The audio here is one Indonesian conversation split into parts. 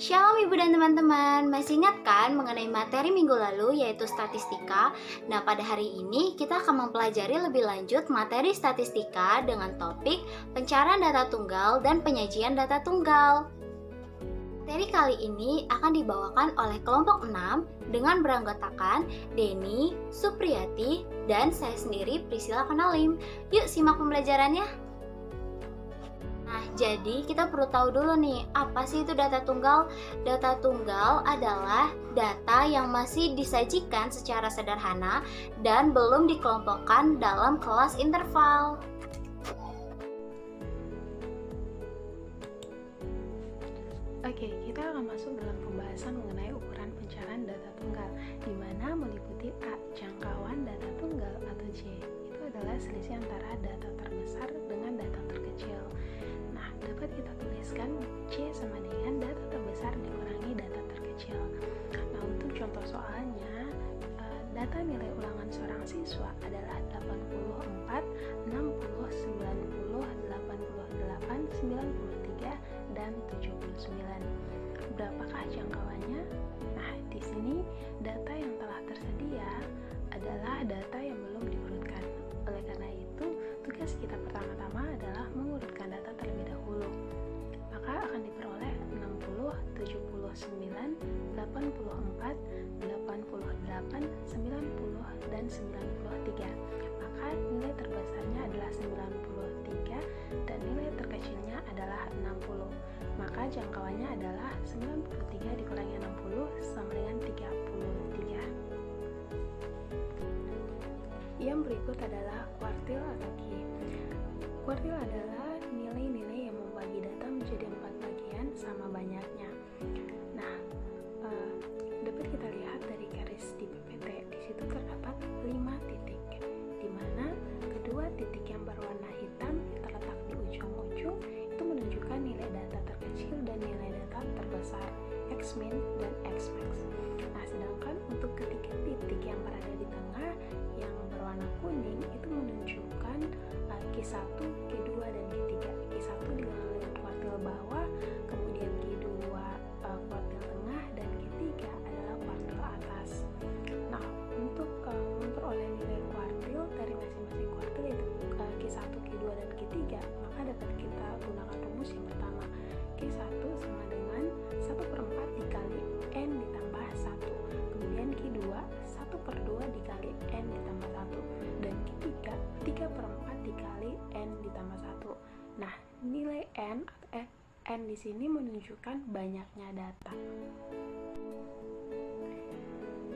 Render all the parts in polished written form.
Shalom Ibu dan teman-teman, masih ingat kan mengenai materi minggu lalu yaitu statistika? Nah, pada hari ini kita akan mempelajari lebih lanjut materi statistika dengan topik pencarian data tunggal dan penyajian data tunggal. Materi kali ini akan dibawakan oleh kelompok 6 dengan beranggotakan Denny, Supriyati, dan saya sendiri Priscilla Kanalim. Yuk simak pembelajarannya. Nah, jadi kita perlu tahu dulu nih, apa sih itu data tunggal? Data tunggal adalah data yang masih disajikan secara sederhana dan belum dikelompokkan dalam kelas interval. Oke, kita akan masuk dalam pembahasan mengenai ukuran pencarian data tunggal, di mana meliputi A. Jangkauan data tunggal atau J. Itu adalah selisih antara data terbesar dengan data terkecil. Nah, dapat kita tuliskan C sama dengan data terbesar dikurangi data terkecil. Nah, untuk contoh soalnya, data nilai ulangan seorang siswa adalah 84, 60, 90, 88, 93, dan 79. Berapakah jangkauannya? Nah, di sini data yang telah tersedia adalah data yang belum diurutkan. Oleh karena itu, tugas kita pertama-tama adalah mengurutkan data terlebih dahulu. Maka akan diperoleh 60, 79, 84, 88, 90, dan 93. Maka nilai terbesarnya adalah 93 dan nilai terkecilnya adalah 60. Maka jangkauannya adalah 93 dikurangi 60 sama dengan 33. Yang berikut adalah kuartil atau Q. Kuartil adalah nilai-nilai yang membagi data menjadi 4 bagian sama banyaknya. Nah, dapat kita lihat dari garis di PPT. Di situ terdapat 5 titik, di mana kedua titik yang berwarna hitam yang terletak di ujung-ujung itu menunjukkan nilai data terkecil dan nilai data terbesar, X-min dan X-max. Nah, sedangkan untuk ketiga titik yang berada di tengah yang berwarna kuning itu menunjukkan Q1, Q2, dan Q3. Q1 dikenal dengan kuartil bawah, kemudian Q2 kuartil tengah, dan Q3 adalah kuartil atas. Nah, untuk memperoleh nilai kuartil dari masing-masing kuartil yaitu Q1, Q2, dan Q3, maka dapat kita gunakan rumus yang pertama. Q1 sama dengan 1/4 dikali N ditambah 1. Kemudian Q2 1/2 dikali N ditambah 1. Dan Q3 3/4 dikali N ditambah 1. Nah, nilai N atau N di sini menunjukkan banyaknya data.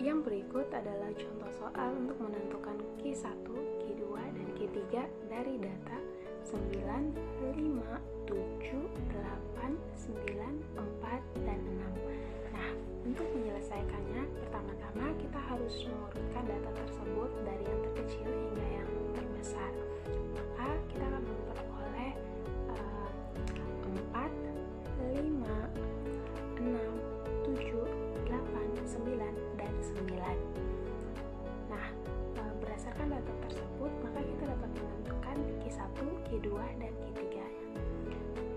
Yang berikut adalah contoh soal untuk menentukan Q1, Q2, dan Q3 dari data 9, 5, 7, 8, 9, 4, dan 6. Nah, untuk menyelesaikannya, pertama-tama kita harus mengurutkan data tersebut dari yang terkecil hingga yang terbesar. Maka kita akan memperoleh 4, 5, 6, 7, 8, 9, dan 9. Nah, berdasarkan data tersebut, maka kita dapat menentukan Q1, Q2, dan Q3.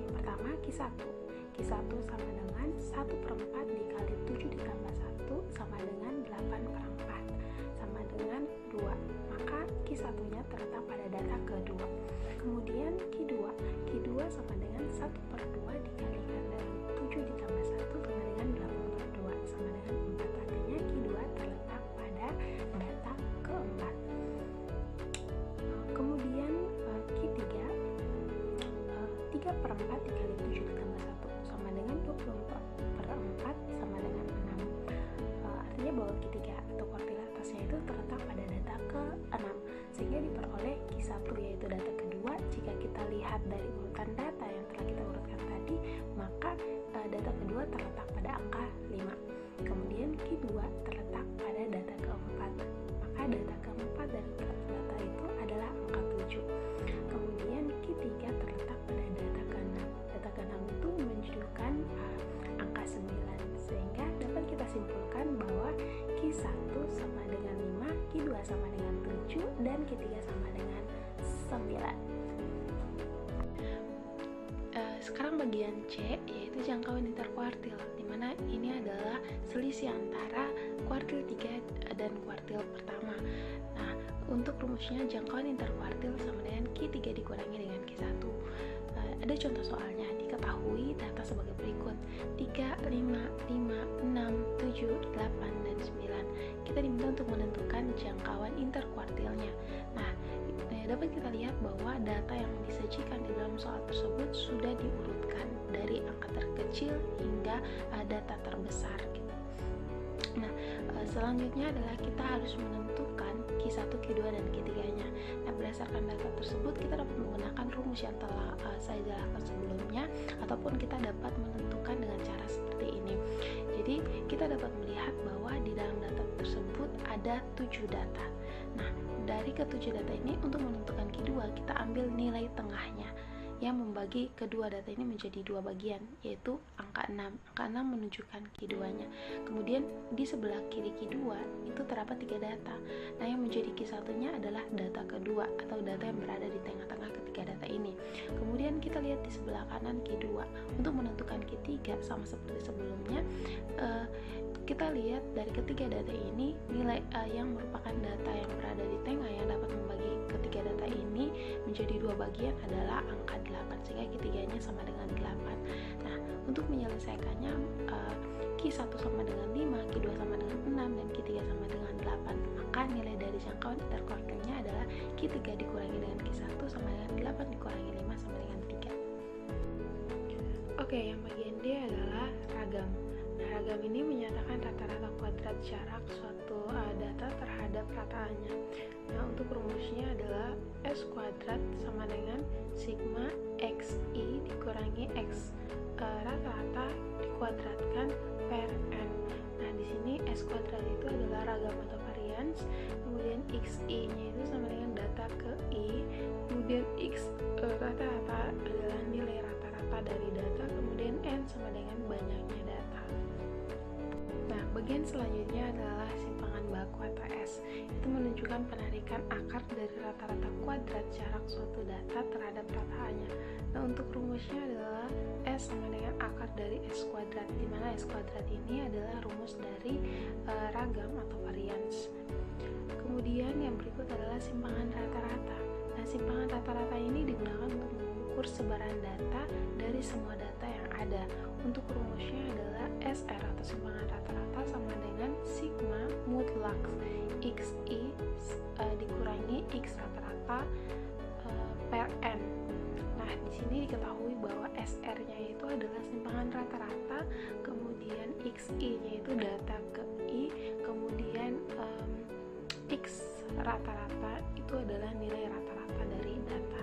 Yang pertama, Q1. Q1 sama dengan 1/4 dikali 7 ditambah 1 sama dengan 8/4 sama dengan 2. Maka Q1-nya terletak pada data kedua. Kemudian Q2. Q2 sama dengan 1/2 dikalikan dengan 7 ditambah 1 sama dengan 8/2 sama dengan 4. Artinya Q2 terletak pada data keempat. Kemudian Q3 3/4 dikali 7 ditambah 1 sama dengan 24/4 sama dengan 6. Artinya bahwa Q3 atau kuartil atasnya itu terletak pada data ke-6, sehingga diperoleh Q1 yaitu data kedua. Jika kita lihat dari urutan data yang telah kita urutkan tadi, maka data kedua terletak pada angka 5. Kemudian Q2 terletak pada data keempat, maka data keempat dari data itu adalah angka 7. Kemudian Q3 terletak pada data ke-6. Data ke-6 itu menunjukkan angka 9, sehingga dapat kita simpulkan bahwa Q1 sama dengan 5, Q2 sama dengan 7, dan Q3 sama dengan 9. Sekarang bagian C, yaitu jangkauan interkuartil, di mana selisih antara kuartil 3 dan kuartil pertama. Nah, untuk rumusnya jangkauan interkuartil sama dengan Q3 dikurangi dengan Q1. Ada contoh soalnya, diketahui data sebagai berikut: 3, 5, 5, 6, 7, 8, dan 9. Kita diminta untuk menentukan jangkauan interkuartilnya. Nah, dapat kita lihat bahwa data yang disajikan di dalam soal tersebut sudah diurutkan dari angka terkecil hingga data terbesar gitu. Nah, selanjutnya adalah kita harus menentukan Q1, Q2, dan Q3-nya. Nah, berdasarkan data tersebut kita dapat menggunakan rumus yang telah saya jelaskan sebelumnya, ataupun kita dapat menentukan dengan cara seperti ini. Jadi, kita dapat melihat bahwa di dalam data tersebut ada 7 data. Nah, dari ke-7 data ini untuk menentukan Q2 kita ambil nilai tengahnya yang membagi kedua data ini menjadi 2 bagian, yaitu angka 6. Angka 6 menunjukkan Q2-nya. Kemudian di sebelah kiri Q2 itu terdapat 3 data. Nah, yang menjadi Q1-nya adalah data kedua atau data yang berada di tengah-tengah ketiga data ini. Kemudian kita lihat di sebelah kanan Q2. Untuk menentukan Q3 sama seperti sebelumnya, kita lihat dari ketiga data ini nilai yang merupakan data yang berada di tengah yang dapat membagi ketiga data ini menjadi 2 bagian adalah angka 8, sehingga Q3-nya sama dengan 8. Nah, untuk menyelesaikannya, Q1 sama dengan 5, Q2 sama dengan 6, dan Q3 sama dengan 8. Maka nilai dari jangkauan interkuartilnya adalah Q3 dikurangi dengan Q1 sama dengan 8 dikurangi 5 sama dengan 3. Oke, yang bagian D adalah ragam. Nah, ragam ini menyatakan rata-rata kuadrat jarak suatu data terhadap rataannya. Nah, untuk rumusnya adalah S kuadrat sama dengan sigma XI dikurangi X rata-rata dikuadratkan per N. Nah, di sini S kuadrat itu adalah ragam atau varians, kemudian XI-nya itu sama dengan data ke I, kemudian X rata-rata adalah nilai rata-rata dari data, kemudian N sama dengan banyaknya data. Nah, bagian selanjutnya adalah simpangan baku atau S. Itu menunjukkan penarikan akar dari rata-rata kuadrat jarak suatu data terhadap rataannya. Nah, untuk rumusnya adalah S sama dengan akar dari S kuadrat, di mana S kuadrat ini adalah rumus dari ragam atau varians. Kemudian yang berikut adalah simpangan rata-rata. Nah, simpangan rata-rata ini digunakan untuk mengukur sebaran data dari semua data yang ada. Untuk rumusnya adalah SR atau simpangan rata-rata sama dengan sigma mutlak XI dikurangi X rata-rata per N. Nah, di sini diketahui bahwa SR-nya itu adalah simpangan rata-rata, kemudian XI-nya itu data ke I, kemudian X rata-rata itu adalah nilai rata-rata dari data.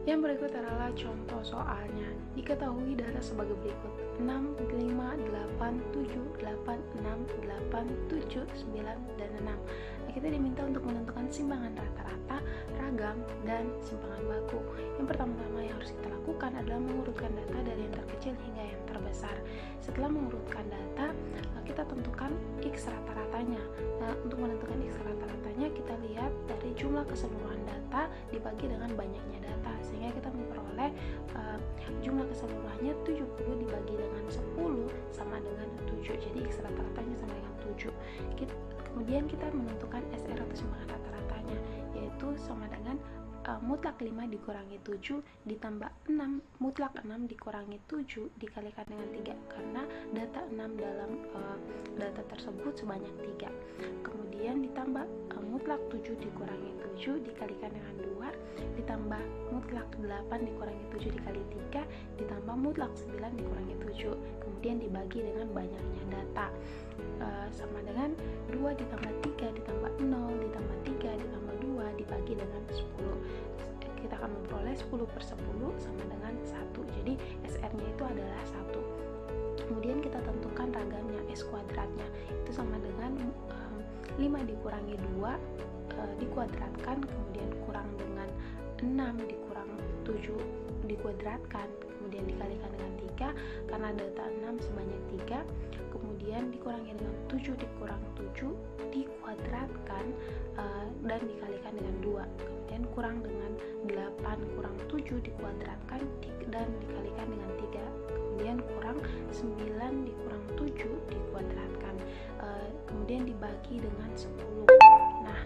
Yang berikut adalah contoh soalnya. Diketahui data sebagai berikut: 6, 5, 8, 7, 8, 6, 8, 7, 9, dan 6. Nah, kita diminta untuk menentukan simpangan rata-rata, ragam, dan simpangan baku. Yang pertama-tama yang harus kita lakukan adalah mengurutkan data dari yang terkecil hingga yang terbesar. Setelah mengurutkan data, kita tentukan X rata-ratanya. Nah, untuk menentukan X rata-ratanya, kita lihat dari jumlah keseluruhan data dibagi dengan banyaknya data, sehingga kita memperoleh jumlah keseluruhannya 70 dibagi dengan 10 sama dengan 7. Jadi X rata-ratanya sama dengan 7. Kemudian kita menentukan SR atau simpangan rata-ratanya, yaitu sama dengan mutlak 5 dikurangi 7 ditambah 6 mutlak 6 dikurangi 7 dikalikan dengan 3, karena data 6 dalam data tersebut sebanyak 3. Kemudian ditambah mutlak 7 dikurangi 7 dikalikan dengan 2 ditambah mutlak 8 dikurangi 7 dikali 3 ditambah mutlak 9 dikurangi 7, kemudian dibagi dengan banyaknya data, sama dengan 2 ditambah 3 ditambah 0 ditambah 3 ditambah 2 dibagi dengan 10. Kita akan memperoleh 10 per 10 sama dengan 1. Jadi SR-nya itu adalah 1. Kemudian kita tentukan ragamnya, S kuadratnya itu sama dengan 5 dikurangi 2 dikuadratkan, kemudian kurang dengan 6 dikurang 7 dikuadratkan, kemudian dikalikan dengan 3 karena data 6 sebanyak 3, kemudian dikurangi dengan 7 dikurang 7 dikuadratkan dan dikalikan dengan 2, kemudian kurang dengan 8 kurang 7 dikuadratkan dan dikalikan dengan 3, kemudian kurang 9 dikurang 7 dikuadratkan, kemudian dibagi dengan 10. Nah,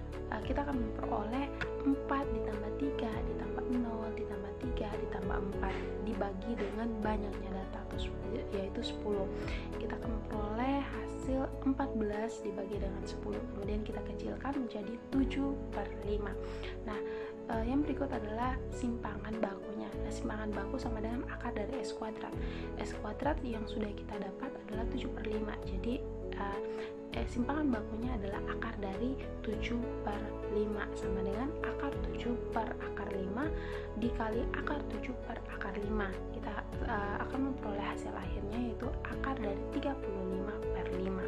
kita akan memperoleh 4 ditambah 3 ditambah 0 ditambah 3 ditambah 4 dibagi dengan banyaknya data, yaitu 10. Kita akan memperoleh hasil 14 dibagi dengan 10, kemudian kita kecilkan menjadi 7/5. Nah, yang berikut adalah simpangan bakunya. Nah, simpangan baku sama dengan akar dari S kuadrat. S kuadrat yang sudah kita dapat adalah 7/5. Jadi simpangan bakunya adalah akar dari 7/5 sama dengan akar 7/5 dikali akar 7/5. Kita akan memperoleh hasil akhirnya yaitu akar dari 35/5.